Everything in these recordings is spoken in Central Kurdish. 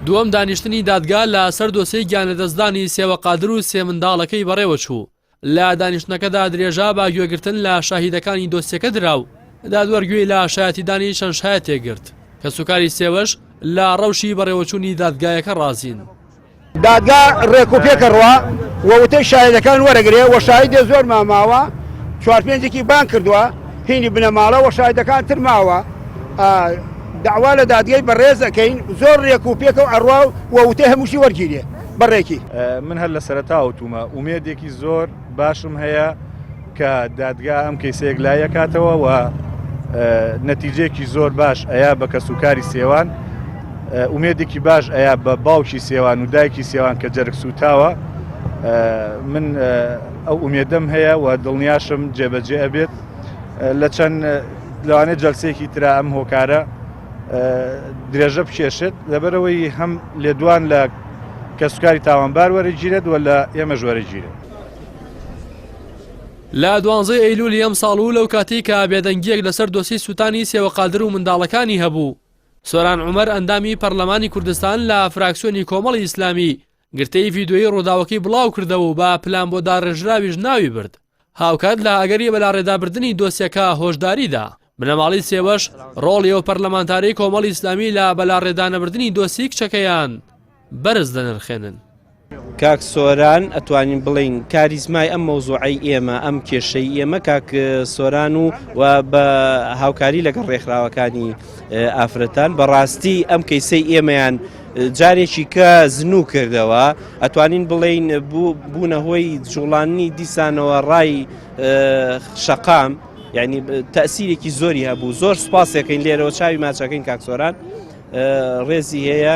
دووەم دانیشتنی دادگا لە سەر دۆسەی گیانەدەستدانی سێوە قادر و سێ منداڵەکەی بەڕێوە چوو. لە دانیشتنەکەدا درێژا بە گوێگرتن لە شاهیدەکانی دۆسیەکە دراو. دادوەرگوێی لە شایەتیدانی چەند شایەت تێگرت کە سوکاری سێوەش لە ڕەوشی بەڕێوەچوونی دادگایەکە ڕازین. دادگا ڕێکوپێکەڕوە وەوتەی شایەتەکان وەرەگرێ و شایدێ زۆر ماماوە 4-5 بان کردووە هینی بنەماڵە و شایدەکان تر ماوە. داوا لە دادگای بەڕێز دەکەین زۆر ڕێکوپێکە و ئەڕوا و وتەی هەمووشی وەرگیرێ بەڕێکی. من هەر لە سەرەتاوتومە ئومێدێکی زۆر باشم هەیە کە دادگا ئەم کەیسەیەک لایەکاتەوە و نەتیجەیەکی زۆر باش ئەیا بە کەسوکاری سێوان ئومێدێکی باش ئەیا بە باوکی سێوان و دایکی سێوان کە جەرگ سوتاوە. من ئەو ئومێدەم هەیە و دڵنیاشم جێبەجێ ئەبێت لە چەند لەوانەیە جەلسەیەکی ترا ئەم هۆکارە درێژە بکێشێت لەبەرەوەی هەم لێدوان لە کەسوکاری تاوانبار وەرەگیرێت و لە ئێمەش وەرەگیرێت. لە 12 ئەیلولی ئەم ساڵ و لەو کاتی کە بێدەنگیەک لەسەر دۆسی سوتانی سێوە قادر و منداڵەکانی هەبوو، سۆران عومەر ئەندامی پەرلەمانی کوردستان لە فراکسیۆنی کۆمەڵی ئیسلامی گرتەی ڤیدۆیی ڕووداوەکەی بڵاو کردەوە و بە پلان بۆ داڕێژراویش ناوی برد. هاوکات لە ئەگەری بەلاڕێدابردنی دۆسیەکە هۆشداریدا بنەماڵی سێوەش ڕۆڵی ئەو پەرلەمانتاری کۆمەڵی ئیسلامی لە بەلاڕێدانەبردنی دۆسی کچەکەیان بەرز دەنرخێنن. کاک سۆران ئەتوانین بڵین کاریزمای ئەم مەوزوعی ئێمە ئەم کێشەی ئێمە کاک سۆران و بە هاوکاری لەگەڵ ڕێکخراوەکانی ئافرەتان بەڕاستی ئەم کەیسەی ئێمەیان جارێکی کە زنوو کردەوە ئەتوانین بڵین بوونە هۆی جوڵانی دیسانەوە ڕای شەقام یعنی تەسیرێکی زۆری هەبوو. زۆر سوپاسێکەین لێرەوە چاوی ماچەکەین کاک سۆران ڕێزی هەیە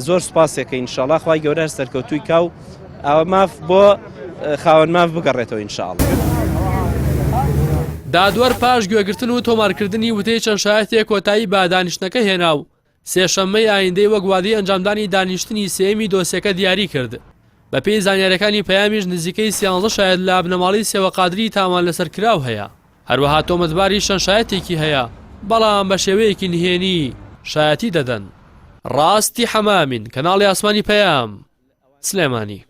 زۆر سوپاسێکەین ئینشاڵڵا خوای گەورە سەرکەوتووی کاو ئەوە ماف بۆ خاوەن ماف بگەڕێتەوە ئینشاڵڵا. دادوەر پاش گوێگرتن و تۆمارکردنی وتەی چەند شایەتێک کۆتایی بە دانیشتنەکە هێنا و سێشەممەی ئایندەی وەک وادی ئەنجامدانی دانیشتنی سێمی دۆسیەکە دیاری کرد. بە پێی زانیاریەکانی پەیامیش نزیکەی 13 شایەت لە بنەماڵی سێوە قادری تاوان لەسەر کراو هەیە. هەروەها تۆمەتباری چەند شایەتێکی هەیە بەڵام بە شێوەیەکی نهێنی شایەتی دەدەن. ڕاستی حەمامین کەناڵی ئاسمانی پەیام سلێمانی.